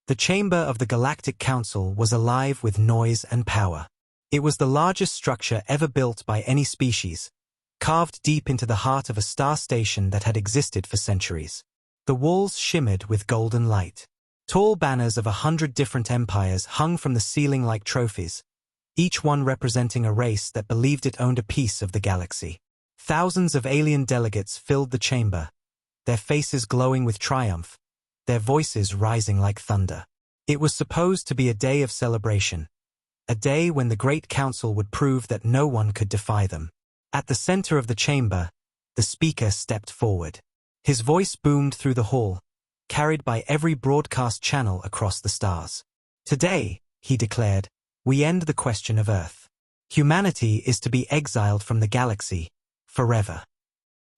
The chamber of the Galactic Council was alive with noise and power. It was the largest structure ever built by any species, carved deep into the heart of a star station that had existed for centuries. The walls shimmered with golden light. Tall banners of 100 different empires hung from the ceiling like trophies, each one representing a race that believed it owned a piece of the galaxy. Thousands of alien delegates filled the chamber, their faces glowing with triumph, their voices rising like thunder. It was supposed to be a day of celebration, a day when the Great Council would prove that no one could defy them. At the center of the chamber, the speaker stepped forward. His voice boomed through the hall, carried by every broadcast channel across the stars. Today, he declared, we end the question of Earth. Humanity is to be exiled from the galaxy, forever.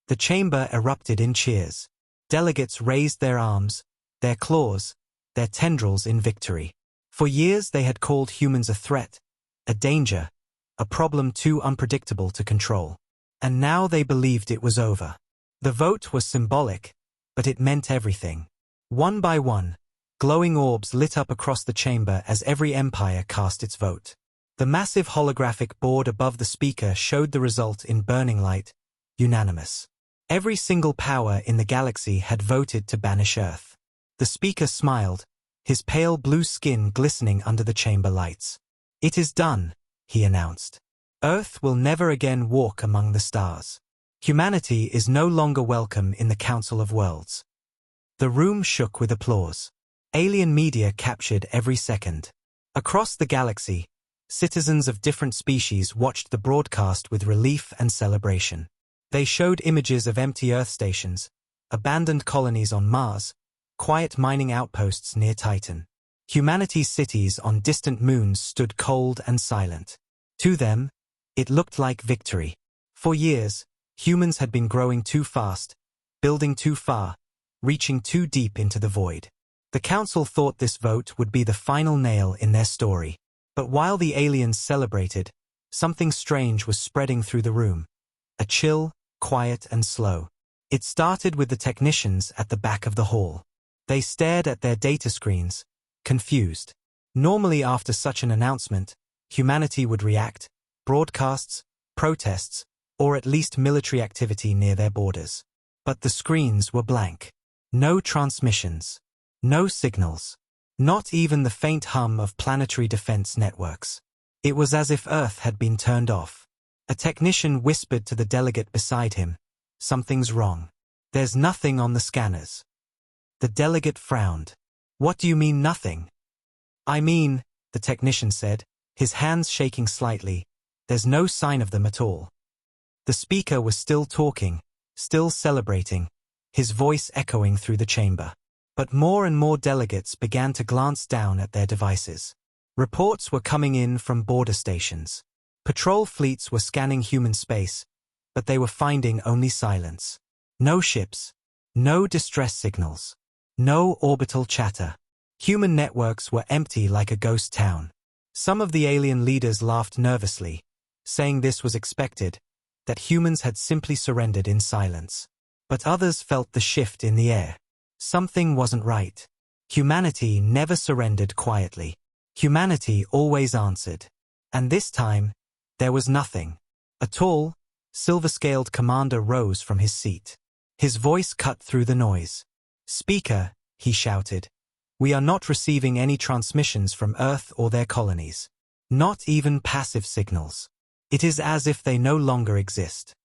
The chamber erupted in cheers. Delegates raised their arms, their claws, their tendrils in victory. For years they had called humans a threat, a danger, a problem too unpredictable to control. And now they believed it was over. The vote was symbolic, but it meant everything. One by one, glowing orbs lit up across the chamber as every empire cast its vote. The massive holographic board above the speaker showed the result in burning light, unanimous. Every single power in the galaxy had voted to banish Earth. The speaker smiled, his pale blue skin glistening under the chamber lights. It is done, he announced. Earth will never again walk among the stars. Humanity is no longer welcome in the Council of Worlds. The room shook with applause. Alien media captured every second. Across the galaxy, citizens of different species watched the broadcast with relief and celebration. They showed images of empty Earth stations, abandoned colonies on Mars, quiet mining outposts near Titan. Humanity's cities on distant moons stood cold and silent. To them, it looked like victory. For years, humans had been growing too fast, building too far, reaching too deep into the void. The Council thought this vote would be the final nail in their story. But while the aliens celebrated, something strange was spreading through the room. A chill, quiet and slow. It started with the technicians at the back of the hall. They stared at their data screens, confused. Normally after such an announcement, humanity would react, broadcasts, protests, or at least military activity near their borders. But the screens were blank. No transmissions. No signals. Not even the faint hum of planetary defense networks. It was as if Earth had been turned off. A technician whispered to the delegate beside him, "Something's wrong. There's nothing on the scanners." The delegate frowned. "What do you mean nothing?" "I mean," the technician said, his hands shaking slightly, "there's no sign of them at all." The speaker was still talking, still celebrating, his voice echoing through the chamber. But more and more delegates began to glance down at their devices. Reports were coming in from border stations. Patrol fleets were scanning human space, but they were finding only silence. No ships, no distress signals, no orbital chatter. Human networks were empty like a ghost town. Some of the alien leaders laughed nervously, saying this was expected, that humans had simply surrendered in silence. But others felt the shift in the air. Something wasn't right. Humanity never surrendered quietly. Humanity always answered. And this time, there was nothing. A tall, silver-scaled commander rose from his seat. His voice cut through the noise. "Speaker," he shouted, "we are not receiving any transmissions from Earth or their colonies. Not even passive signals. It is as if they no longer exist."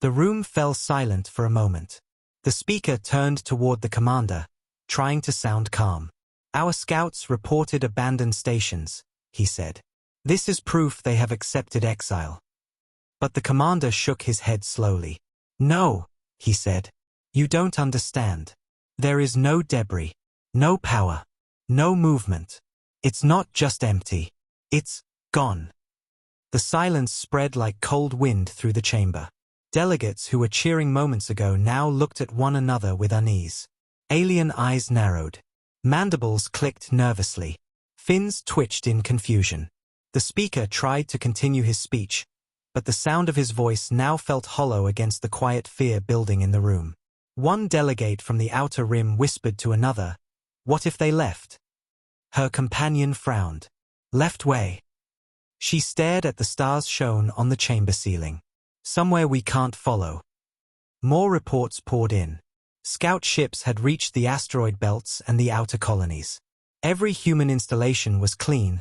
The room fell silent for a moment. The speaker turned toward the commander, trying to sound calm. "Our scouts reported abandoned stations," he said. "This is proof they have accepted exile." But the commander shook his head slowly. "No," he said. "You don't understand. There is no debris, no power, no movement. It's not just empty. It's gone." The silence spread like cold wind through the chamber. Delegates who were cheering moments ago now looked at one another with unease. Alien eyes narrowed. Mandibles clicked nervously. Fins twitched in confusion. The speaker tried to continue his speech, but the sound of his voice now felt hollow against the quiet fear building in the room. One delegate from the outer rim whispered to another, "What if they left? Her companion frowned. Left way. She stared at the stars shown on the chamber ceiling. Somewhere we can't follow. More reports poured in. Scout ships had reached the asteroid belts and the outer colonies. Every human installation was clean,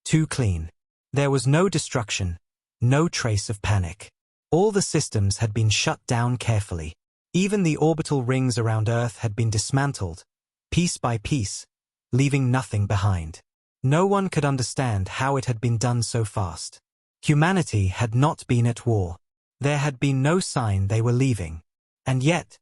too clean. There was no destruction, no trace of panic. All the systems had been shut down carefully. Even the orbital rings around Earth had been dismantled, piece by piece, leaving nothing behind. No one could understand how it had been done so fast. Humanity had not been at war. There had been no sign they were leaving. And yet,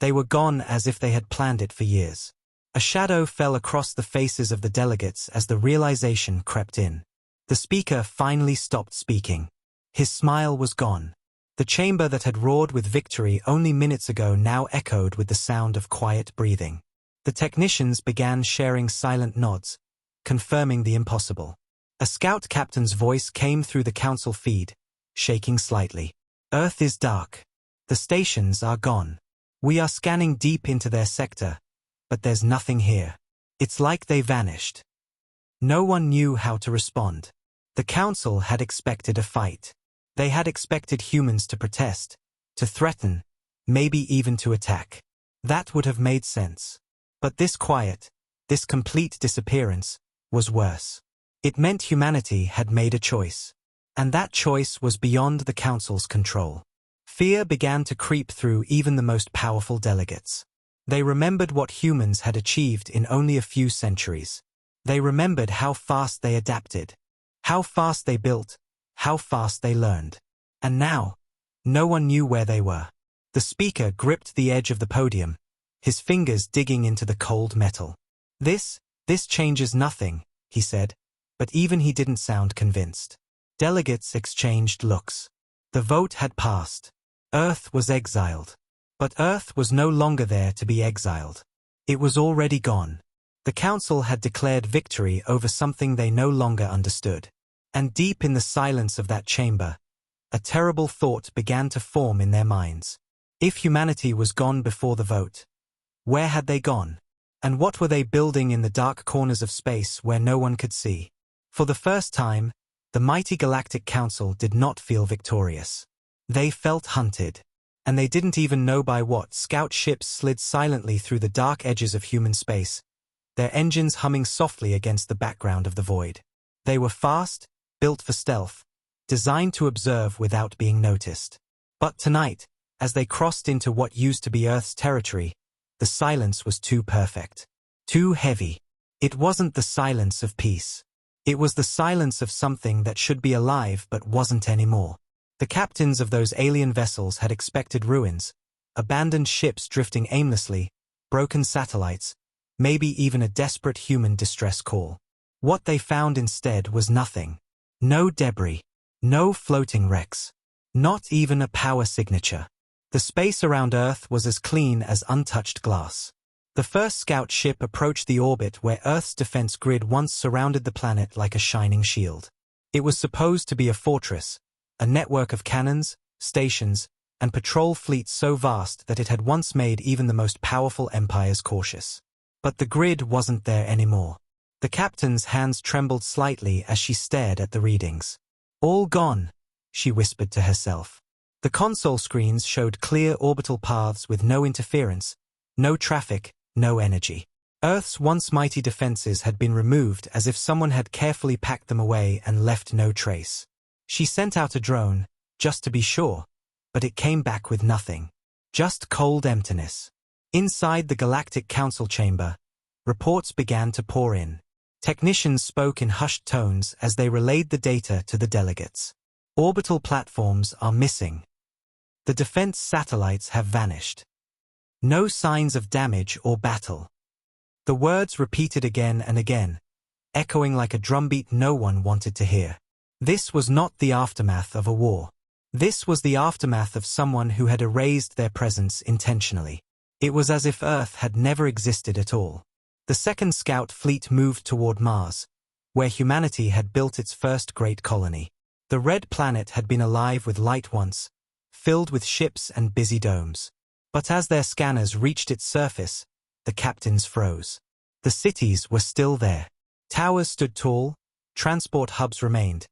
they were gone as if they had planned it for years. A shadow fell across the faces of the delegates as the realization crept in. The speaker finally stopped speaking. His smile was gone. The chamber that had roared with victory only minutes ago now echoed with the sound of quiet breathing. The technicians began sharing silent nods, confirming the impossible. A scout captain's voice came through the council feed, shaking slightly. Earth is dark. The stations are gone. We are scanning deep into their sector, but there's nothing here. It's like they vanished. No one knew how to respond. The council had expected a fight. They had expected humans to protest, to threaten, maybe even to attack. That would have made sense. But this quiet, this complete disappearance, was worse. It meant humanity had made a choice. And that choice was beyond the council's control. Fear began to creep through even the most powerful delegates. They remembered what humans had achieved in only a few centuries. They remembered how fast they adapted, how fast they built, how fast they learned. And now, no one knew where they were. The speaker gripped the edge of the podium, his fingers digging into the cold metal. This changes nothing, he said, but even he didn't sound convinced. Delegates exchanged looks. The vote had passed. Earth was exiled. But Earth was no longer there to be exiled. It was already gone. The council had declared victory over something they no longer understood. And deep in the silence of that chamber, a terrible thought began to form in their minds. If humanity was gone before the vote, where had they gone? And what were they building in the dark corners of space where no one could see? For the first time, the mighty Galactic Council did not feel victorious. They felt hunted. And they didn't even know by what. Scout ships slid silently through the dark edges of human space, their engines humming softly against the background of the void. They were fast, built for stealth, designed to observe without being noticed. But tonight, as they crossed into what used to be Earth's territory, the silence was too perfect, too heavy. It wasn't the silence of peace. It was the silence of something that should be alive but wasn't anymore. The captains of those alien vessels had expected ruins, abandoned ships drifting aimlessly, broken satellites, maybe even a desperate human distress call. What they found instead was nothing. No debris, no floating wrecks, not even a power signature. The space around Earth was as clean as untouched glass. The first scout ship approached the orbit where Earth's defense grid once surrounded the planet like a shining shield. It was supposed to be a fortress, a network of cannons, stations, and patrol fleets so vast that it had once made even the most powerful empires cautious. But the grid wasn't there anymore. The captain's hands trembled slightly as she stared at the readings. All gone, she whispered to herself. The console screens showed clear orbital paths with no interference, no traffic, no energy. Earth's once mighty defenses had been removed as if someone had carefully packed them away and left no trace. She sent out a drone, just to be sure, but it came back with nothing. Just cold emptiness. Inside the Galactic Council chamber, reports began to pour in. Technicians spoke in hushed tones as they relayed the data to the delegates. Orbital platforms are missing. The defense satellites have vanished. No signs of damage or battle. The words repeated again and again, echoing like a drumbeat no one wanted to hear. This was not the aftermath of a war. This was the aftermath of someone who had erased their presence intentionally. It was as if Earth had never existed at all. The second scout fleet moved toward Mars, where humanity had built its first great colony. The red planet had been alive with light once, filled with ships and busy domes. But as their scanners reached its surface, the captains froze. The cities were still there. Towers stood tall, transport hubs remained,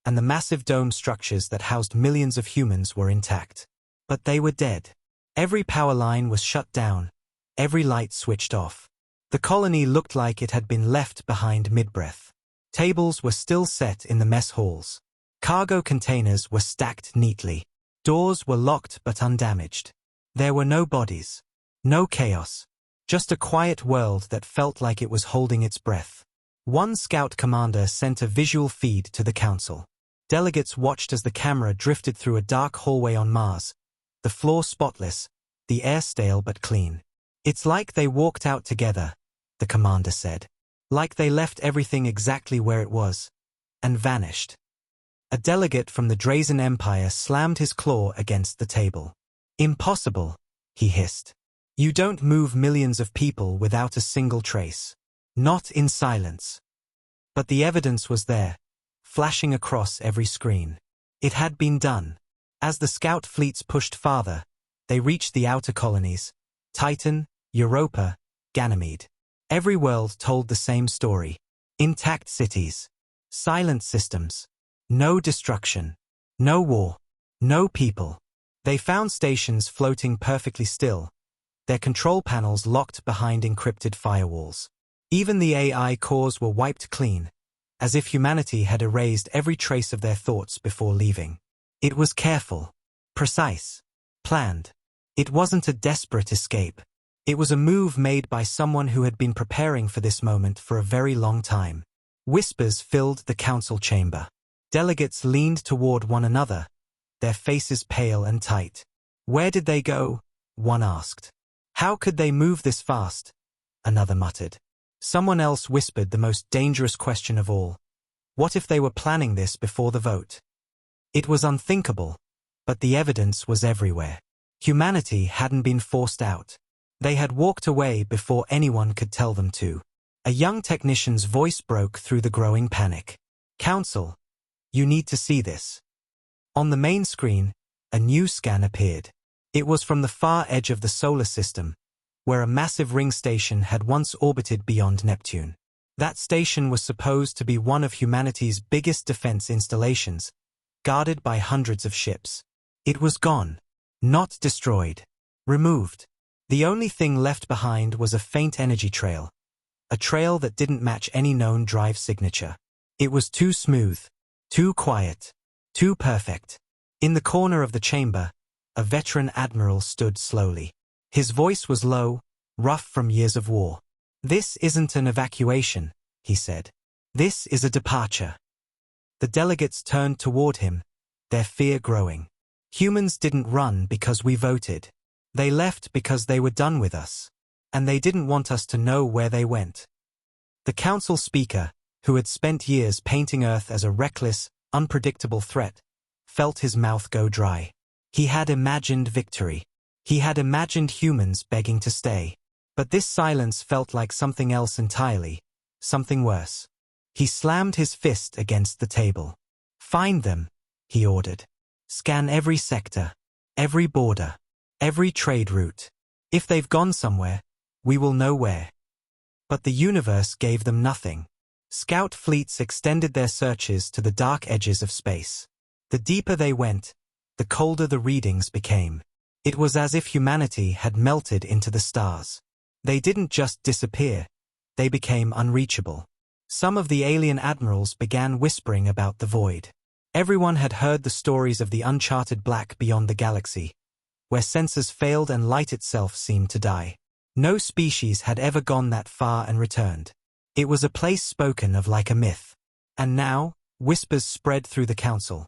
and the massive dome structures that housed millions of humans were intact. But they were dead. Every power line was shut down, every light switched off. The colony looked like it had been left behind mid-breath. Tables were still set in the mess halls. Cargo containers were stacked neatly. Doors were locked but undamaged. There were no bodies. No chaos. Just a quiet world that felt like it was holding its breath. One scout commander sent a visual feed to the council. Delegates watched as the camera drifted through a dark hallway on Mars, the floor spotless, the air stale but clean. "It's like they walked out together," the commander said. "Like they left everything exactly where it was, and vanished." A delegate from the Drazen Empire slammed his claw against the table. "Impossible," he hissed. "You don't move millions of people without a single trace. Not in silence." But the evidence was there, flashing across every screen. It had been done. As the scout fleets pushed farther, they reached the outer colonies: Titan, Europa, Ganymede. Every world told the same story. Intact cities. Silent systems. No destruction. No war. No people. They found stations floating perfectly still, their control panels locked behind encrypted firewalls. Even the AI cores were wiped clean, as if humanity had erased every trace of their thoughts before leaving. It was careful, precise, planned. It wasn't a desperate escape. It was a move made by someone who had been preparing for this moment for a very long time. Whispers filled the council chamber. Delegates leaned toward one another, their faces pale and tight. "Where did they go?" one asked. "How could they move this fast?" another muttered. Someone else whispered the most dangerous question of all. What if they were planning this before the vote? It was unthinkable, but the evidence was everywhere. Humanity hadn't been forced out. They had walked away before anyone could tell them to. A young technician's voice broke through the growing panic. "Council, you need to see this." On the main screen, a new scan appeared. It was from the far edge of the solar system, where a massive ring station had once orbited beyond Neptune. That station was supposed to be one of humanity's biggest defense installations, guarded by hundreds of ships. It was gone. Not destroyed. Removed. The only thing left behind was a faint energy trail, a trail that didn't match any known drive signature. It was too smooth, too quiet, too perfect. In the corner of the chamber, a veteran admiral stood slowly. His voice was low, rough from years of war. "This isn't an evacuation," he said. "This is a departure." The delegates turned toward him, their fear growing. "Humans didn't run because we voted. They left because they were done with us. And they didn't want us to know where they went." The council speaker, who had spent years painting Earth as a reckless, unpredictable threat, felt his mouth go dry. He had imagined victory. He had imagined humans begging to stay. But this silence felt like something else entirely, something worse. He slammed his fist against the table. "Find them," he ordered. "Scan every sector, every border, every trade route. If they've gone somewhere, we will know where." But the universe gave them nothing. Scout fleets extended their searches to the dark edges of space. The deeper they went, the colder the readings became. It was as if humanity had melted into the stars. They didn't just disappear, they became unreachable. Some of the alien admirals began whispering about the void. Everyone had heard the stories of the uncharted black beyond the galaxy, where sensors failed and light itself seemed to die. No species had ever gone that far and returned. It was a place spoken of like a myth. And now, whispers spread through the council.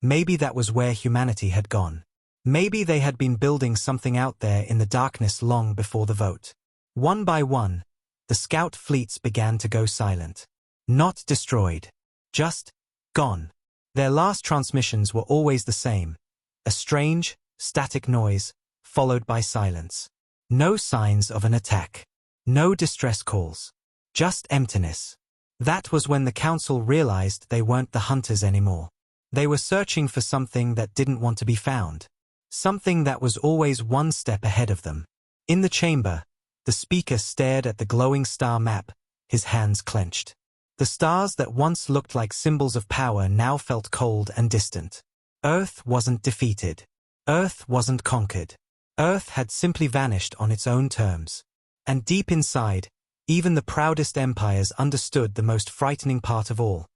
Maybe that was where humanity had gone. Maybe they had been building something out there in the darkness long before the vote. One by one, the scout fleets began to go silent. Not destroyed. Just gone. Their last transmissions were always the same. A strange, static noise, followed by silence. No signs of an attack. No distress calls. Just emptiness. That was when the council realized they weren't the hunters anymore. They were searching for something that didn't want to be found. Something that was always one step ahead of them. In the chamber, the speaker stared at the glowing star map, his hands clenched. The stars that once looked like symbols of power now felt cold and distant. Earth wasn't defeated. Earth wasn't conquered. Earth had simply vanished on its own terms. And deep inside, even the proudest empires understood the most frightening part of all.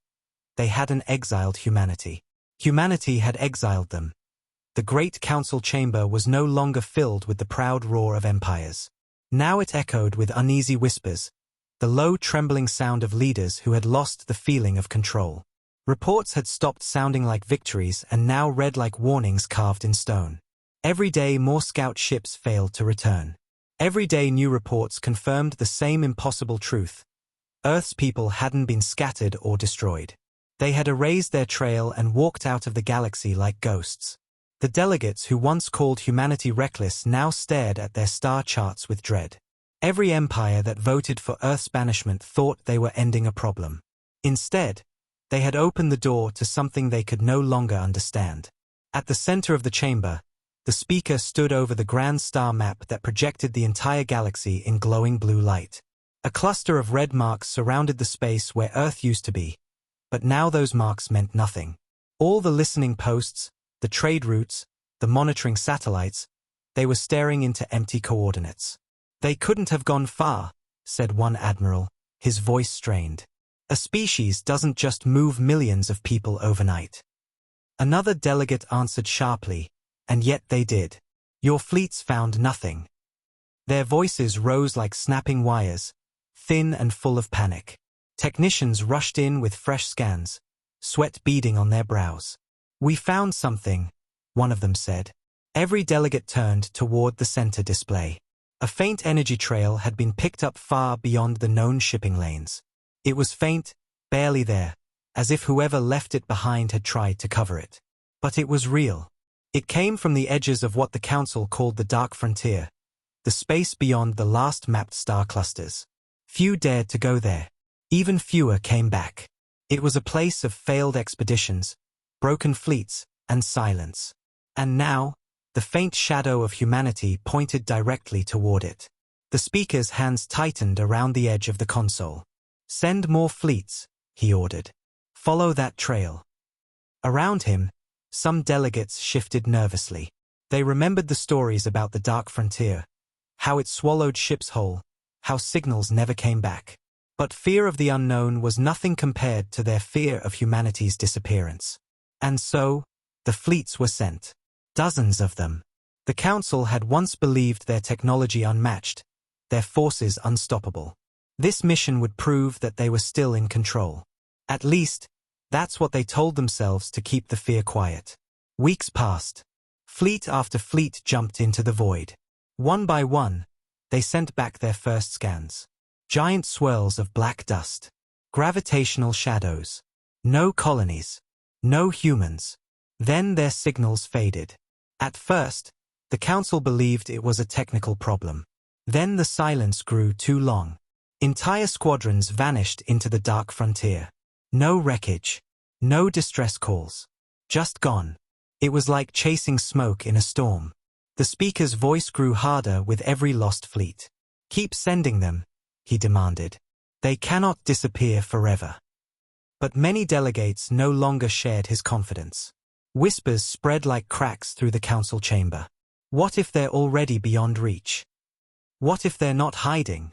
They hadn't exiled humanity. Humanity had exiled them. The great council chamber was no longer filled with the proud roar of empires. Now it echoed with uneasy whispers, the low trembling sound of leaders who had lost the feeling of control. Reports had stopped sounding like victories and now read like warnings carved in stone. Every day more scout ships failed to return. Every day new reports confirmed the same impossible truth. Earth's people hadn't been scattered or destroyed. They had erased their trail and walked out of the galaxy like ghosts. The delegates who once called humanity reckless now stared at their star charts with dread. Every empire that voted for Earth's banishment thought they were ending a problem. Instead, they had opened the door to something they could no longer understand. At the center of the chamber, the speaker stood over the grand star map that projected the entire galaxy in glowing blue light. A cluster of red marks surrounded the space where Earth used to be, but now those marks meant nothing. All the listening posts, the trade routes, the monitoring satellites, they were staring into empty coordinates. They couldn't have gone far, said one admiral, his voice strained. A species doesn't just move millions of people overnight. Another delegate answered sharply, and yet they did. Your fleets found nothing. Their voices rose like snapping wires, thin and full of panic. Technicians rushed in with fresh scans, sweat beading on their brows. We found something, one of them said. Every delegate turned toward the center display. A faint energy trail had been picked up far beyond the known shipping lanes. It was faint, barely there, as if whoever left it behind had tried to cover it. But it was real. It came from the edges of what the Council called the Dark Frontier, the space beyond the last mapped star clusters. Few dared to go there. Even fewer came back. It was a place of failed expeditions, broken fleets, and silence. And now, the faint shadow of humanity pointed directly toward it. The speaker's hands tightened around the edge of the console. Send more fleets, he ordered. Follow that trail. Around him, some delegates shifted nervously. They remembered the stories about the Dark Frontier, how it swallowed ships whole, how signals never came back. But fear of the unknown was nothing compared to their fear of humanity's disappearance. And so, the fleets were sent. Dozens of them. The Council had once believed their technology unmatched, their forces unstoppable. This mission would prove that they were still in control. At least, that's what they told themselves to keep the fear quiet. Weeks passed. Fleet after fleet jumped into the void. One by one, they sent back their first scans. Giant swirls of black dust. Gravitational shadows. No colonies. No humans. Then their signals faded. At first, the Council believed it was a technical problem. Then the silence grew too long. Entire squadrons vanished into the Dark Frontier. No wreckage. No distress calls. Just gone. It was like chasing smoke in a storm. The speaker's voice grew harder with every lost fleet. Keep sending them, he demanded. They cannot disappear forever. But many delegates no longer shared his confidence. Whispers spread like cracks through the council chamber. What if they're already beyond reach? What if they're not hiding?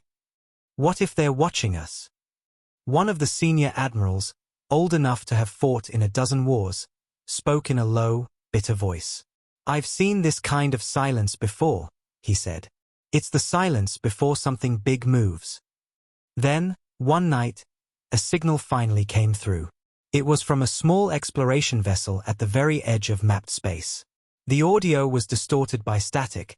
What if they're watching us? One of the senior admirals, old enough to have fought in a dozen wars, spoke in a low, bitter voice. I've seen this kind of silence before, he said. It's the silence before something big moves. Then, one night, a signal finally came through. It was from a small exploration vessel at the very edge of mapped space. The audio was distorted by static,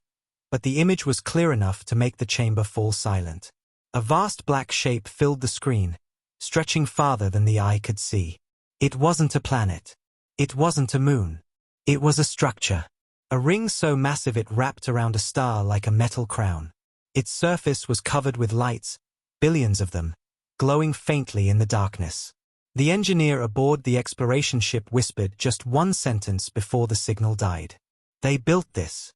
but the image was clear enough to make the chamber fall silent. A vast black shape filled the screen, stretching farther than the eye could see. It wasn't a planet. It wasn't a moon. It was a structure. A ring so massive it wrapped around a star like a metal crown. Its surface was covered with lights, billions of them, glowing faintly in the darkness. The engineer aboard the exploration ship whispered just one sentence before the signal died. They built this.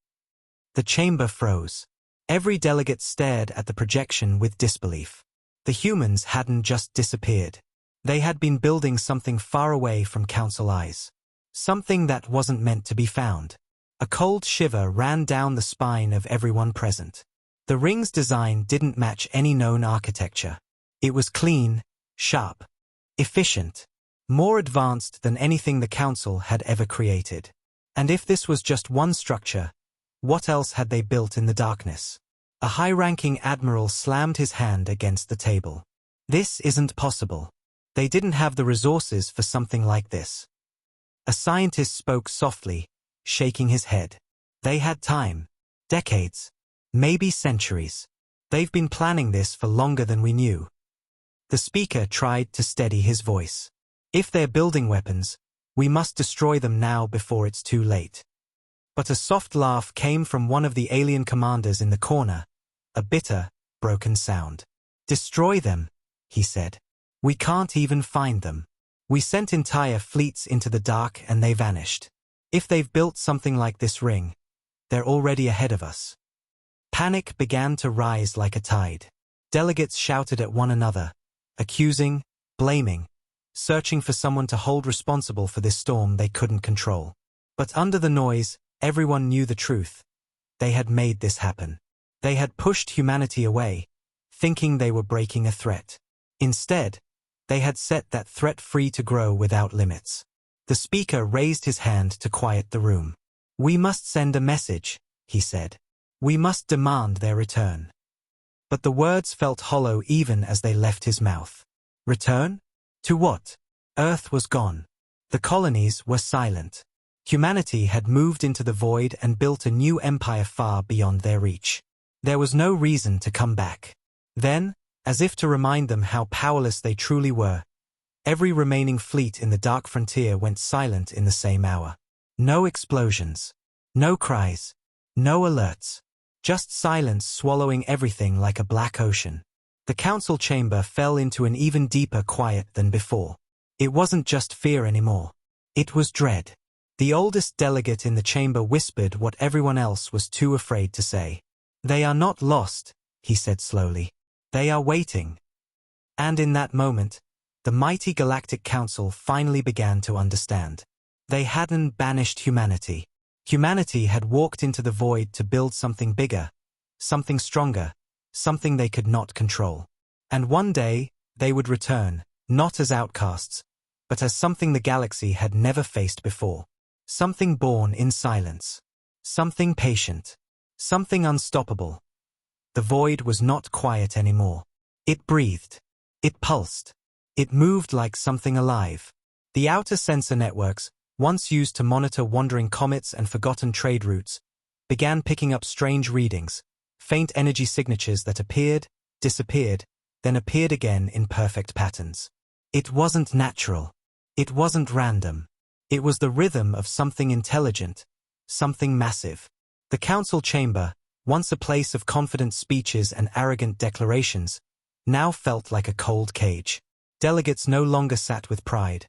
The chamber froze. Every delegate stared at the projection with disbelief. The humans hadn't just disappeared. They had been building something far away from Council eyes. Something that wasn't meant to be found. A cold shiver ran down the spine of everyone present. The ring's design didn't match any known architecture. It was clean, sharp, efficient, more advanced than anything the Council had ever created. And if this was just one structure, what else had they built in the darkness? A high-ranking admiral slammed his hand against the table. This isn't possible. They didn't have the resources for something like this. A scientist spoke softly, shaking his head. They had time. Decades. Maybe centuries. They've been planning this for longer than we knew. The speaker tried to steady his voice. If they're building weapons, we must destroy them now before it's too late. But a soft laugh came from one of the alien commanders in the corner, a bitter, broken sound. Destroy them, he said. We can't even find them. We sent entire fleets into the dark and they vanished. If they've built something like this ring, they're already ahead of us. Panic began to rise like a tide. Delegates shouted at one another, accusing, blaming, searching for someone to hold responsible for this storm they couldn't control. But under the noise, everyone knew the truth. They had made this happen. They had pushed humanity away, thinking they were breaking a threat. Instead, they had set that threat free to grow without limits. The speaker raised his hand to quiet the room. We must send a message, he said. We must demand their return. But the words felt hollow even as they left his mouth. Return? To what? Earth was gone. The colonies were silent. Humanity had moved into the void and built a new empire far beyond their reach. There was no reason to come back. Then, as if to remind them how powerless they truly were, every remaining fleet in the dark frontier went silent in the same hour. No explosions. No cries. No alerts. Just silence swallowing everything like a black ocean. The council chamber fell into an even deeper quiet than before. It wasn't just fear anymore. It was dread. The oldest delegate in the chamber whispered what everyone else was too afraid to say. They are not lost, he said slowly. They are waiting. And in that moment, the mighty Galactic Council finally began to understand. They hadn't banished humanity. Humanity had walked into the void to build something bigger, something stronger, something they could not control. And one day, they would return, not as outcasts, but as something the galaxy had never faced before. Something born in silence. Something patient. Something unstoppable. The void was not quiet anymore. It breathed. It pulsed. It moved like something alive. The outer sensor networks, once used to monitor wandering comets and forgotten trade routes, began picking up strange readings, faint energy signatures that appeared, disappeared, then appeared again in perfect patterns. It wasn't natural. It wasn't random. It was the rhythm of something intelligent, something massive. The council chamber, once a place of confident speeches and arrogant declarations, now felt like a cold cage. Delegates no longer sat with pride.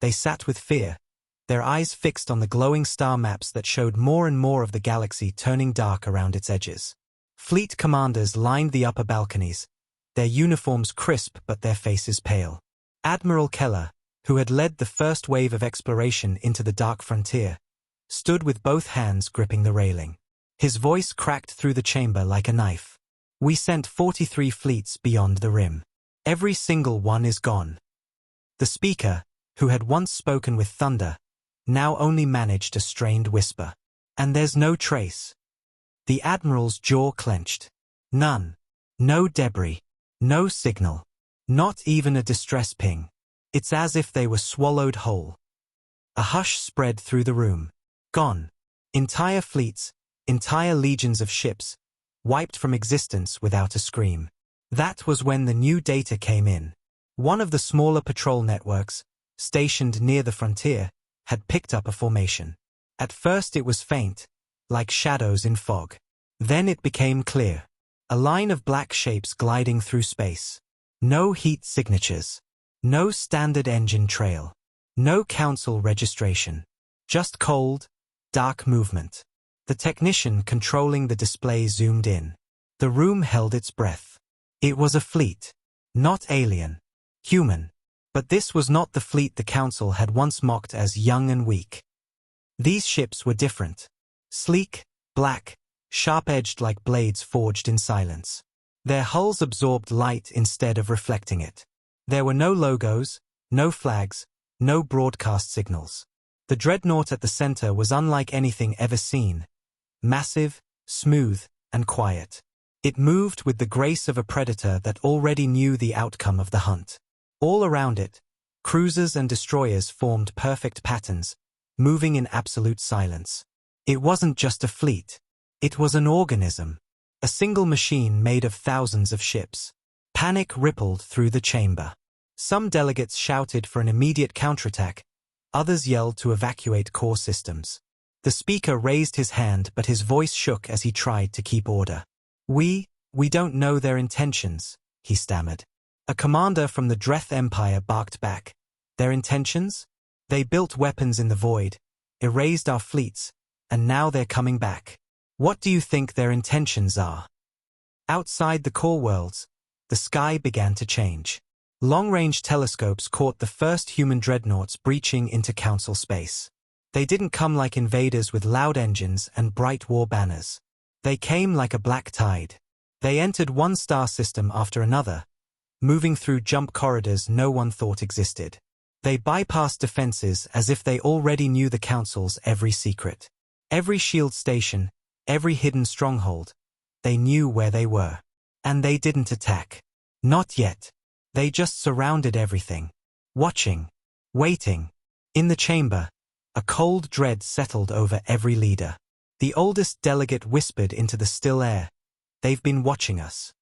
They sat with fear, their eyes fixed on the glowing star maps that showed more and more of the galaxy turning dark around its edges. Fleet commanders lined the upper balconies, their uniforms crisp but their faces pale. Admiral Keller, who had led the first wave of exploration into the dark frontier, stood with both hands gripping the railing. His voice cracked through the chamber like a knife. We sent 43 fleets beyond the rim. Every single one is gone. The speaker, who had once spoken with thunder, now only managed a strained whisper. And there's no trace. The admiral's jaw clenched. None. No debris. No signal. Not even a distress ping. It's as if they were swallowed whole. A hush spread through the room. Gone. Entire fleets, entire legions of ships, wiped from existence without a scream. That was when the new data came in. One of the smaller patrol networks, stationed near the frontier, had picked up a formation. At first it was faint, like shadows in fog. Then it became clear. A line of black shapes gliding through space. No heat signatures. No standard engine trail. No council registration. Just cold, dark movement. The technician controlling the display zoomed in. The room held its breath. It was a fleet. Not alien. Human. But this was not the fleet the Council had once mocked as young and weak. These ships were different. Sleek, black, sharp-edged like blades forged in silence. Their hulls absorbed light instead of reflecting it. There were no logos, no flags, no broadcast signals. The dreadnought at the center was unlike anything ever seen. Massive, smooth, and quiet. It moved with the grace of a predator that already knew the outcome of the hunt. All around it, cruisers and destroyers formed perfect patterns, moving in absolute silence. It wasn't just a fleet. It was an organism. A single machine made of thousands of ships. Panic rippled through the chamber. Some delegates shouted for an immediate counterattack. Others yelled to evacuate core systems. The speaker raised his hand, but his voice shook as he tried to keep order. We don't know their intentions," he stammered. A commander from the Dreth Empire barked back. "Their intentions? They built weapons in the void, erased our fleets, and now they're coming back. What do you think their intentions are?" Outside the core worlds, the sky began to change. Long-range telescopes caught the first human dreadnoughts breaching into Council space. They didn't come like invaders with loud engines and bright war banners. They came like a black tide. They entered one star system after another, moving through jump corridors no one thought existed. They bypassed defenses as if they already knew the Council's every secret. Every shield station, every hidden stronghold. They knew where they were. And they didn't attack. Not yet. They just surrounded everything. Watching. Waiting. In the chamber, a cold dread settled over every leader. The oldest delegate whispered into the still air, "They've been watching us."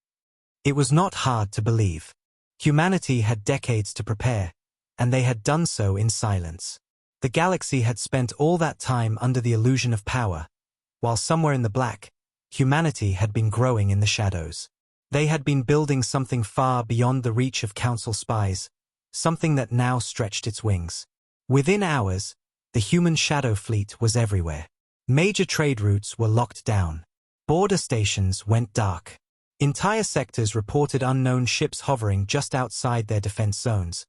It was not hard to believe. Humanity had decades to prepare, and they had done so in silence. The galaxy had spent all that time under the illusion of power, while somewhere in the black, humanity had been growing in the shadows. They had been building something far beyond the reach of Council spies, something that now stretched its wings. Within hours, the human shadow fleet was everywhere. Major trade routes were locked down. Border stations went dark. Entire sectors reported unknown ships hovering just outside their defense zones,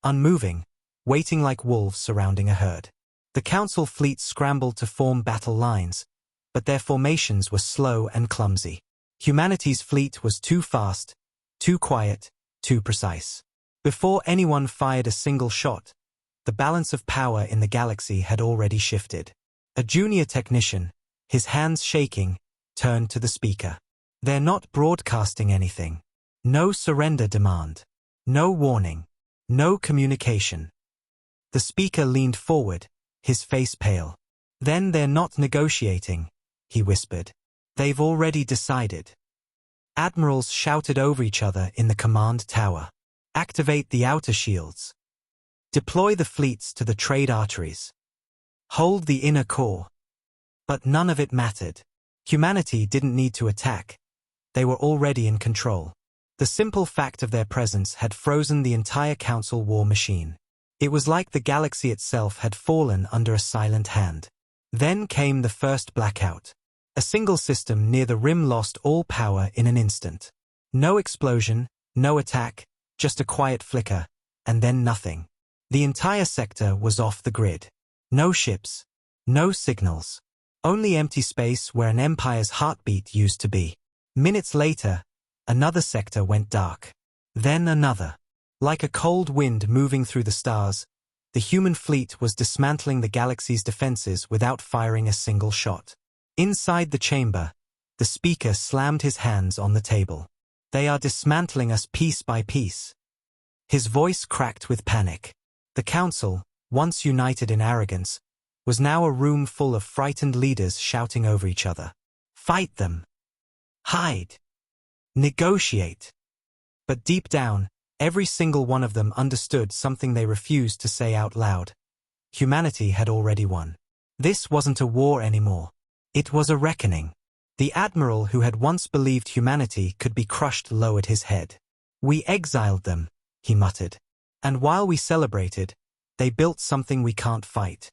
unmoving, waiting like wolves surrounding a herd. The Council fleet scrambled to form battle lines, but their formations were slow and clumsy. Humanity's fleet was too fast, too quiet, too precise. Before anyone fired a single shot, the balance of power in the galaxy had already shifted. A junior technician, his hands shaking, turned to the speaker. "They're not broadcasting anything. No surrender demand. No warning. No communication." The speaker leaned forward, his face pale. "Then they're not negotiating," he whispered. "They've already decided." Admirals shouted over each other in the command tower. "Activate the outer shields. Deploy the fleets to the trade arteries. Hold the inner core." But none of it mattered. Humanity didn't need to attack. They were already in control. The simple fact of their presence had frozen the entire Council war machine. It was like the galaxy itself had fallen under a silent hand. Then came the first blackout. A single system near the rim lost all power in an instant. No explosion, no attack, just a quiet flicker, and then nothing. The entire sector was off the grid. No ships, no signals. Only empty space where an empire's heartbeat used to be. Minutes later, another sector went dark. Then another. Like a cold wind moving through the stars, the human fleet was dismantling the galaxy's defenses without firing a single shot. Inside the chamber, the speaker slammed his hands on the table. "They are dismantling us piece by piece." His voice cracked with panic. The Council, once united in arrogance, was now a room full of frightened leaders shouting over each other. "Fight them! Hide! Negotiate!" But deep down, every single one of them understood something they refused to say out loud. Humanity had already won. This wasn't a war anymore. It was a reckoning. The admiral who had once believed humanity could be crushed lowered his head. "We exiled them," he muttered. "And while we celebrated, they built something we can't fight."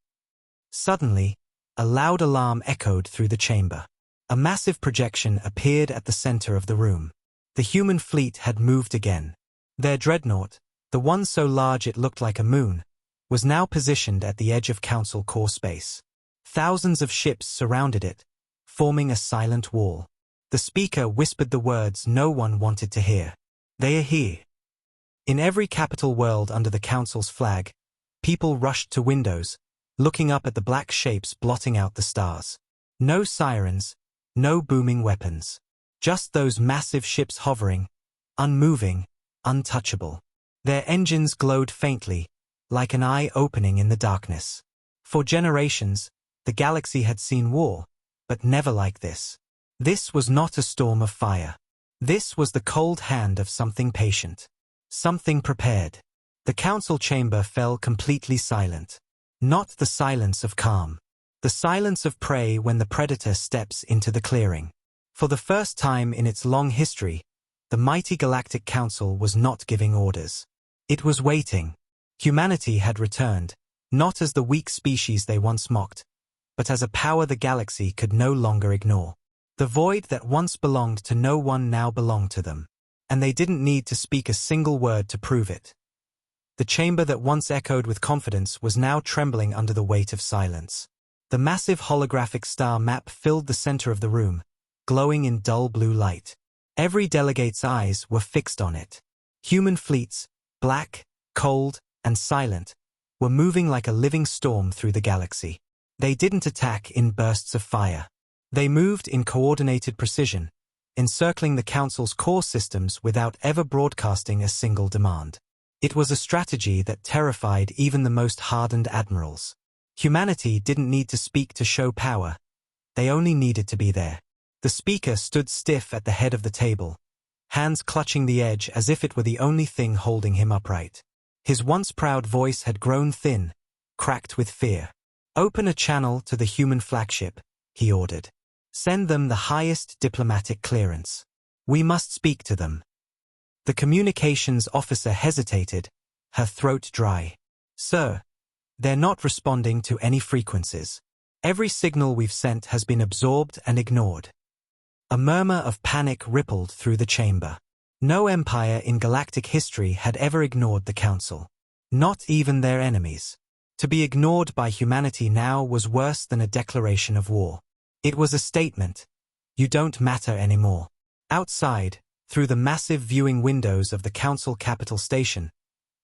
Suddenly, a loud alarm echoed through the chamber. A massive projection appeared at the center of the room. The human fleet had moved again. Their dreadnought, the one so large it looked like a moon, was now positioned at the edge of Council core space. Thousands of ships surrounded it, forming a silent wall. The speaker whispered the words no one wanted to hear. They are here. In every capital world under the Council's flag, people rushed to windows, looking up at the black shapes blotting out the stars. No sirens, no booming weapons. Just those massive ships hovering, unmoving, untouchable. Their engines glowed faintly, like an eye opening in the darkness. For generations, the galaxy had seen war, but never like this. This was not a storm of fire. This was the cold hand of something patient. Something prepared. The council chamber fell completely silent. Not the silence of calm. The silence of prey when the predator steps into the clearing. For the first time in its long history, the mighty Galactic Council was not giving orders. It was waiting. Humanity had returned, not as the weak species they once mocked, but as a power the galaxy could no longer ignore. The void that once belonged to no one now belonged to them. And they didn't need to speak a single word to prove it. The chamber that once echoed with confidence was now trembling under the weight of silence. The massive holographic star map filled the center of the room, glowing in dull blue light. Every delegate's eyes were fixed on it. Human fleets, black, cold, and silent, were moving like a living storm through the galaxy. They didn't attack in bursts of fire. They moved in coordinated precision, encircling the Council's core systems without ever broadcasting a single demand. It was a strategy that terrified even the most hardened admirals. Humanity didn't need to speak to show power. They only needed to be there. The speaker stood stiff at the head of the table, hands clutching the edge as if it were the only thing holding him upright. His once proud voice had grown thin, cracked with fear. "Open a channel to the human flagship," he ordered. "Send them the highest diplomatic clearance. We must speak to them." The communications officer hesitated, her throat dry. "Sir, they're not responding to any frequencies. Every signal we've sent has been absorbed and ignored." A murmur of panic rippled through the chamber. No empire in galactic history had ever ignored the Council. Not even their enemies. To be ignored by humanity now was worse than a declaration of war. It was a statement. You don't matter anymore. Outside, through the massive viewing windows of the Council Capital Station,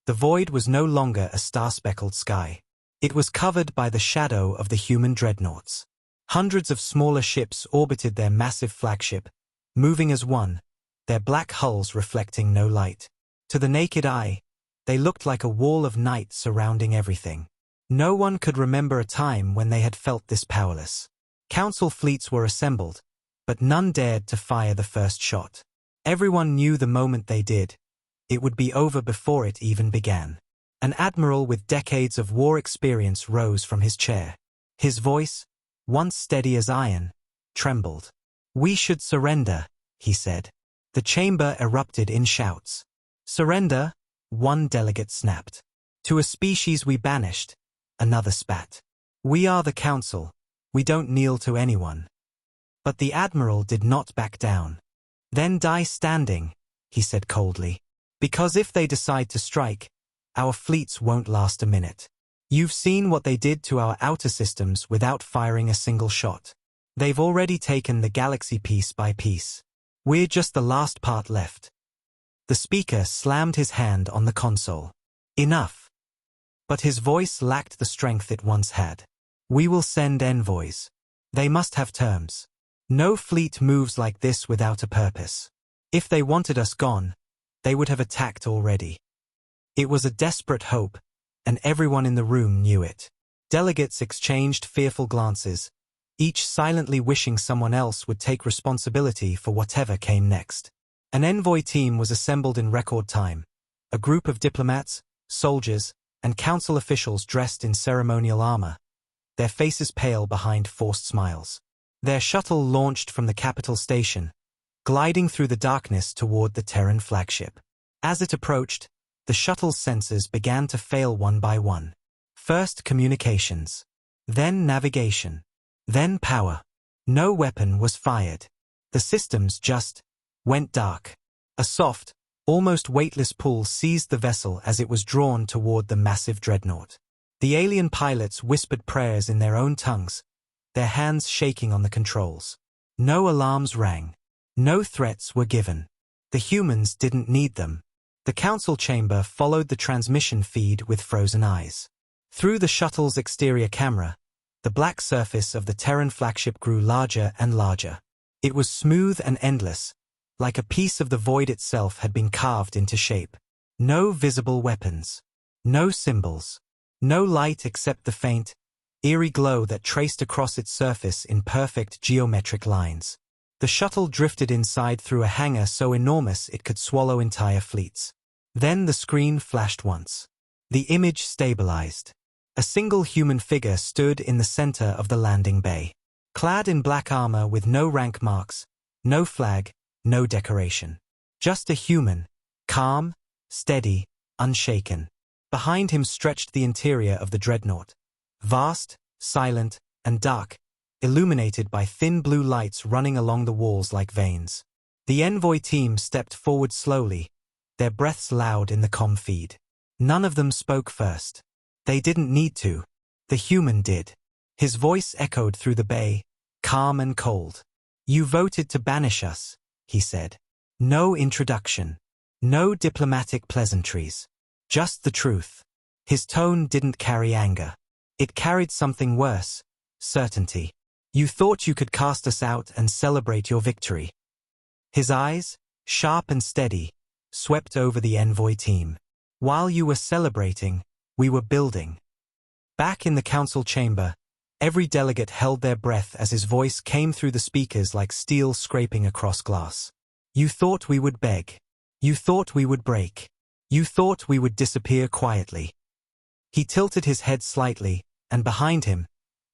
the void was no longer a star-speckled sky. It was covered by the shadow of the human dreadnoughts. Hundreds of smaller ships orbited their massive flagship, moving as one, their black hulls reflecting no light. To the naked eye, they looked like a wall of night surrounding everything. No one could remember a time when they had felt this powerless. Council fleets were assembled, but none dared to fire the first shot. Everyone knew the moment they did, it would be over before it even began. An admiral with decades of war experience rose from his chair. His voice, once steady as iron, trembled. "We should surrender," he said. The chamber erupted in shouts. "Surrender?" One delegate snapped. "To a species we banished," another spat. "We are the Council. We don't kneel to anyone." But the admiral did not back down. "Then die standing," he said coldly. "Because if they decide to strike, our fleets won't last a minute. You've seen what they did to our outer systems without firing a single shot. They've already taken the galaxy piece by piece. We're just the last part left." The speaker slammed his hand on the console. "Enough." But his voice lacked the strength it once had. "We will send envoys. They must have terms. No fleet moves like this without a purpose. If they wanted us gone, they would have attacked already." It was a desperate hope, and everyone in the room knew it. Delegates exchanged fearful glances, each silently wishing someone else would take responsibility for whatever came next. An envoy team was assembled in record time. A group of diplomats, soldiers, and council officials dressed in ceremonial armor, their faces pale behind forced smiles. Their shuttle launched from the capital station, gliding through the darkness toward the Terran flagship. As it approached, the shuttle's sensors began to fail one by one. First communications, then navigation, then power. No weapon was fired. The systems just went dark. A soft, Almost weightless pull seized the vessel as it was drawn toward the massive dreadnought. The alien pilots whispered prayers in their own tongues, their hands shaking on the controls. No alarms rang. No threats were given. The humans didn't need them. The council chamber followed the transmission feed with frozen eyes. Through the shuttle's exterior camera, the black surface of the Terran flagship grew larger and larger. It was smooth and endless, like a piece of the void itself had been carved into shape. No visible weapons. No symbols. No light except the faint, eerie glow that traced across its surface in perfect geometric lines. The shuttle drifted inside through a hangar so enormous it could swallow entire fleets. Then the screen flashed once. The image stabilized. A single human figure stood in the center of the landing bay. Clad in black armor with no rank marks, no flag, no decoration. Just a human, calm, steady, unshaken. Behind him stretched the interior of the dreadnought. Vast, silent, and dark, illuminated by thin blue lights running along the walls like veins. The envoy team stepped forward slowly, their breaths loud in the comm feed. None of them spoke first. They didn't need to. The human did. His voice echoed through the bay, calm and cold. "You voted to banish us," he said. No introduction. No diplomatic pleasantries. Just the truth. His tone didn't carry anger. It carried something worse, certainty. "You thought you could cast us out and celebrate your victory." His eyes, sharp and steady, swept over the envoy team. "While you were celebrating, we were building." Back in the council chamber, every delegate held their breath as his voice came through the speakers like steel scraping across glass. "You thought we would beg. You thought we would break. You thought we would disappear quietly." He tilted his head slightly, and behind him,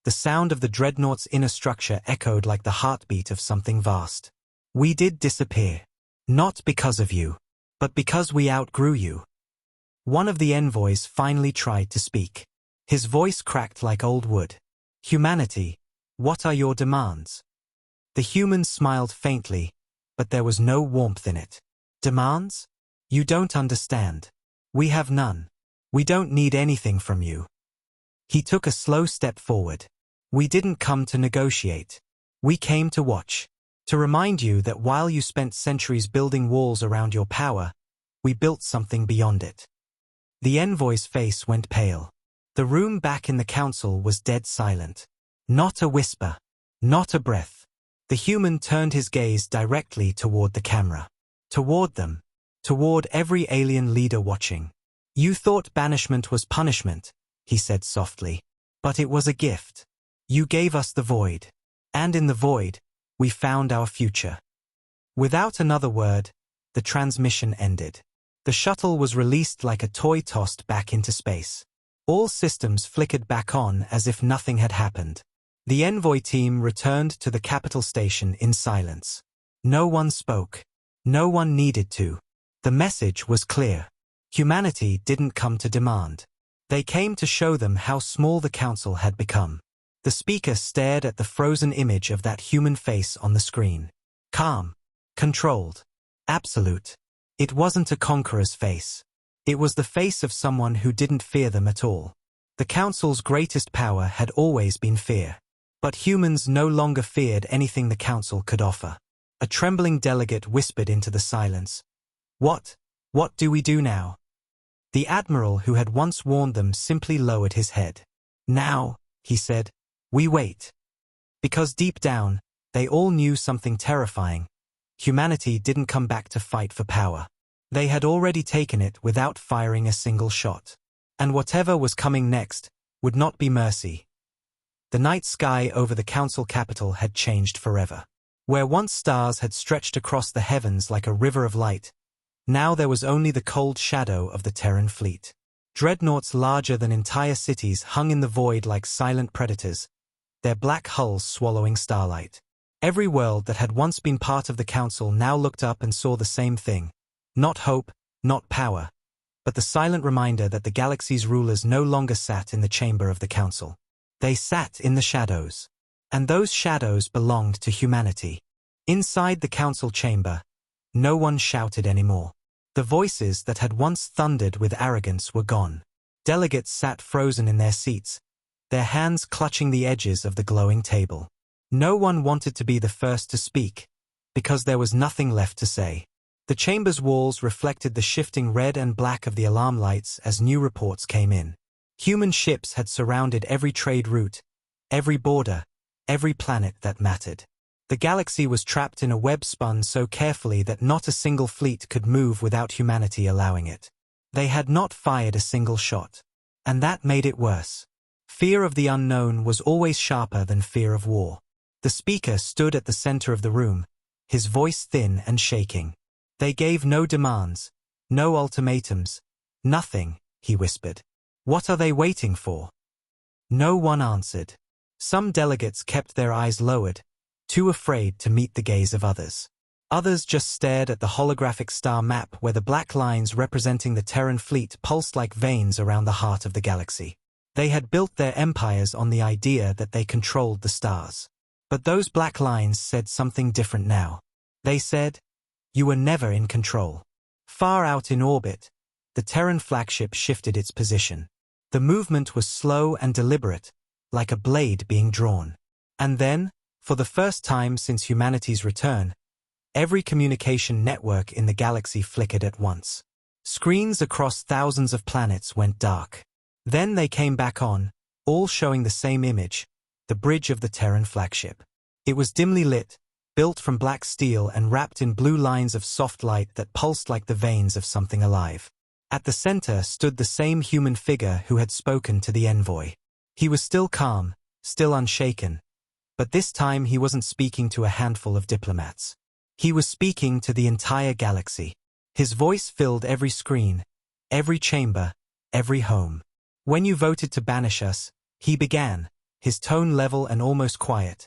the sound of the dreadnought's inner structure echoed like the heartbeat of something vast. "We did disappear. Not because of you, but because we outgrew you." One of the envoys finally tried to speak. His voice cracked like old wood. "Humanity, what are your demands?" The human smiled faintly, but there was no warmth in it. "Demands? You don't understand. We have none. We don't need anything from you." He took a slow step forward. "We didn't come to negotiate. We came to watch. To remind you that while you spent centuries building walls around your power, we built something beyond it." The envoy's face went pale. The room back in the council was dead silent. Not a whisper. Not a breath. The human turned his gaze directly toward the camera. Toward them. Toward every alien leader watching. "You thought banishment was punishment," he said softly. "But it was a gift. You gave us the void. And in the void, we found our future." Without another word, the transmission ended. The shuttle was released like a toy tossed back into space. All systems flickered back on as if nothing had happened. The envoy team returned to the capital station in silence. No one spoke. No one needed to. The message was clear. Humanity didn't come to demand. They came to show them how small the council had become. The speaker stared at the frozen image of that human face on the screen. Calm. Controlled. Absolute. It wasn't a conqueror's face. It was the face of someone who didn't fear them at all. The council's greatest power had always been fear. But humans no longer feared anything the council could offer. A trembling delegate whispered into the silence. What do we do now?" The admiral who had once warned them simply lowered his head. "Now," he said, "we wait." Because deep down, they all knew something terrifying. Humanity didn't come back to fight for power. They had already taken it without firing a single shot. And whatever was coming next would not be mercy. The night sky over the council capital had changed forever. Where once stars had stretched across the heavens like a river of light, now there was only the cold shadow of the Terran fleet. Dreadnoughts larger than entire cities hung in the void like silent predators, their black hulls swallowing starlight. Every world that had once been part of the council now looked up and saw the same thing. Not hope, not power, but the silent reminder that the galaxy's rulers no longer sat in the chamber of the council. They sat in the shadows. And those shadows belonged to humanity. Inside the council chamber, no one shouted anymore. The voices that had once thundered with arrogance were gone. Delegates sat frozen in their seats, their hands clutching the edges of the glowing table. No one wanted to be the first to speak, because there was nothing left to say. The chamber's walls reflected the shifting red and black of the alarm lights as new reports came in. Human ships had surrounded every trade route, every border, every planet that mattered. The galaxy was trapped in a web spun so carefully that not a single fleet could move without humanity allowing it. They had not fired a single shot. And that made it worse. Fear of the unknown was always sharper than fear of war. The speaker stood at the center of the room, his voice thin and shaking. They gave no demands, no ultimatums, nothing, he whispered. What are they waiting for? No one answered. Some delegates kept their eyes lowered, too afraid to meet the gaze of others. Others just stared at the holographic star map where the black lines representing the Terran fleet pulsed like veins around the heart of the galaxy. They had built their empires on the idea that they controlled the stars. But those black lines said something different now. They said, you were never in control. Far out in orbit, the Terran flagship shifted its position. The movement was slow and deliberate, like a blade being drawn. And then, for the first time since humanity's return, every communication network in the galaxy flickered at once. Screens across thousands of planets went dark. Then they came back on, all showing the same image, the bridge of the Terran flagship. It was dimly lit, built from black steel and wrapped in blue lines of soft light that pulsed like the veins of something alive. At the center stood the same human figure who had spoken to the envoy. He was still calm, still unshaken, but this time he wasn't speaking to a handful of diplomats. He was speaking to the entire galaxy. His voice filled every screen, every chamber, every home. When you voted to banish us, he began, his tone level and almost quiet.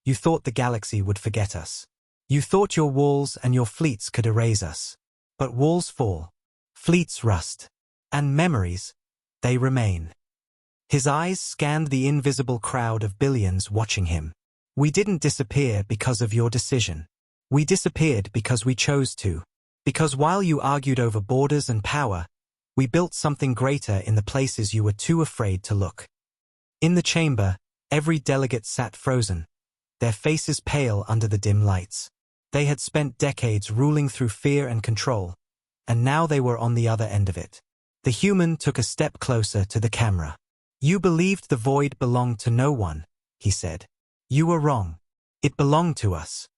You thought the galaxy would forget us. You thought your walls and your fleets could erase us. But walls fall, fleets rust, and memories, they remain. His eyes scanned the invisible crowd of billions watching him. We didn't disappear because of your decision. We disappeared because we chose to. Because while you argued over borders and power, we built something greater in the places you were too afraid to look. In the chamber, every delegate sat frozen, their faces pale under the dim lights. They had spent decades ruling through fear and control, and now they were on the other end of it. The human took a step closer to the camera. You believed the void belonged to no one, he said. You were wrong. It belonged to us.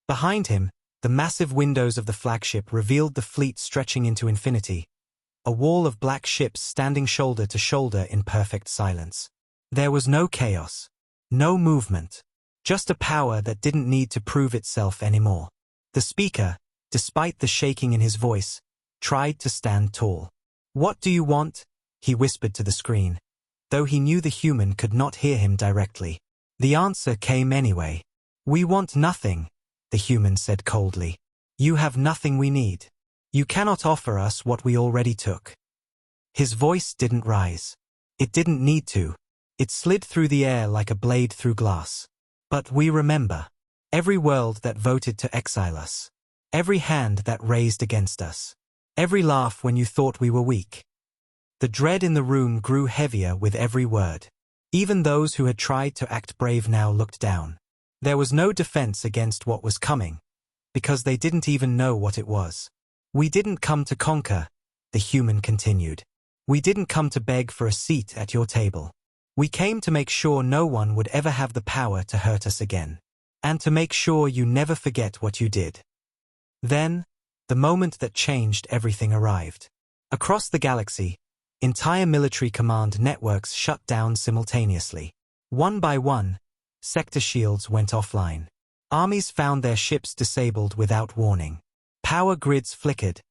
Behind him, the massive windows of the flagship revealed the fleet stretching into infinity, a wall of black ships standing shoulder to shoulder in perfect silence. There was no chaos, no movement, just a power that didn't need to prove itself anymore. The speaker, despite the shaking in his voice, tried to stand tall. What do you want? He whispered to the screen, though he knew the human could not hear him directly. The answer came anyway. We want nothing, the human said coldly. You have nothing we need. You cannot offer us what we already took. His voice didn't rise. It didn't need to. It slid through the air like a blade through glass. But we remember. Every world that voted to exile us. Every hand that raised against us. Every laugh when you thought we were weak. The dread in the room grew heavier with every word. Even those who had tried to act brave now looked down. There was no defense against what was coming, because they didn't even know what it was. We didn't come to conquer, the human continued. We didn't come to beg for a seat at your table. We came to make sure no one would ever have the power to hurt us again. And to make sure you never forget what you did. Then, the moment that changed everything arrived. Across the galaxy, entire military command networks shut down simultaneously. One by one, sector shields went offline. Armies found their ships disabled without warning. Power grids flickered,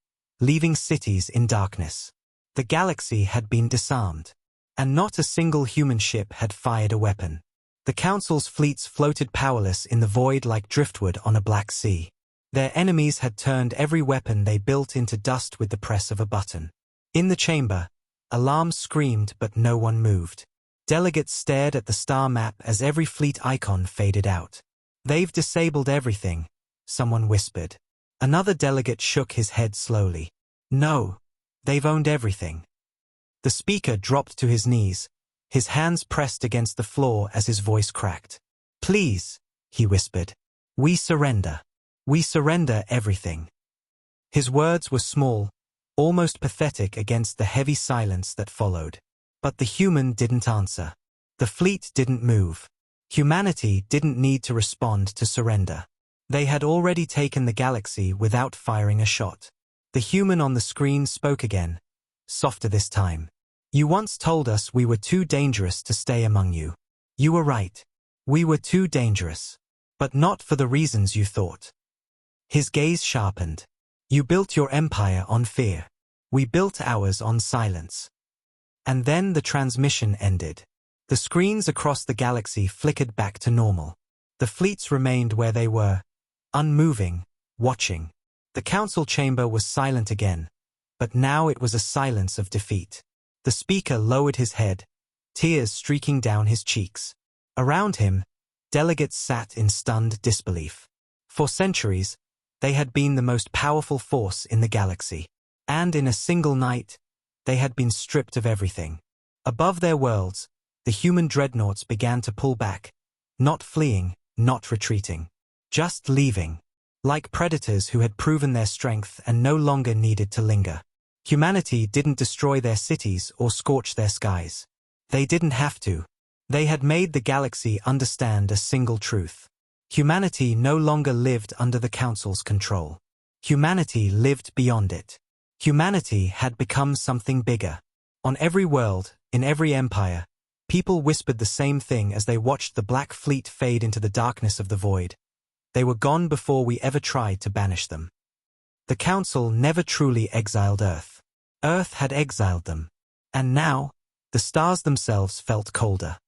leaving cities in darkness. The galaxy had been disarmed, and not a single human ship had fired a weapon. The Council's fleets floated powerless in the void like driftwood on a black sea. Their enemies had turned every weapon they built into dust with the press of a button. In the chamber, alarms screamed but no one moved. Delegates stared at the star map as every fleet icon faded out. They've disabled everything, someone whispered. Another delegate shook his head slowly. No, they've owned everything. The speaker dropped to his knees, his hands pressed against the floor as his voice cracked. Please, he whispered. We surrender. We surrender everything. His words were small, almost pathetic against the heavy silence that followed. But the human didn't answer. The fleet didn't move. Humanity didn't need to respond to surrender. They had already taken the galaxy without firing a shot. The human on the screen spoke again, softer this time. You once told us we were too dangerous to stay among you. You were right. We were too dangerous. But not for the reasons you thought. His gaze sharpened. You built your empire on fear. We built ours on silence. And then the transmission ended. The screens across the galaxy flickered back to normal. The fleets remained where they were, unmoving, watching. The council chamber was silent again, but now it was a silence of defeat. The speaker lowered his head, tears streaking down his cheeks. Around him, delegates sat in stunned disbelief. For centuries, they had been the most powerful force in the galaxy. And in a single night, they had been stripped of everything. Above their worlds, the human dreadnoughts began to pull back, not fleeing, not retreating, just leaving, like predators who had proven their strength and no longer needed to linger. Humanity didn't destroy their cities or scorch their skies. They didn't have to. They had made the galaxy understand a single truth. Humanity no longer lived under the Council's control. Humanity lived beyond it. Humanity had become something bigger. On every world, in every empire, people whispered the same thing as they watched the Black Fleet fade into the darkness of the void. They were gone before we ever tried to banish them. The Council never truly exiled Earth. Earth had exiled them. And now, the stars themselves felt colder.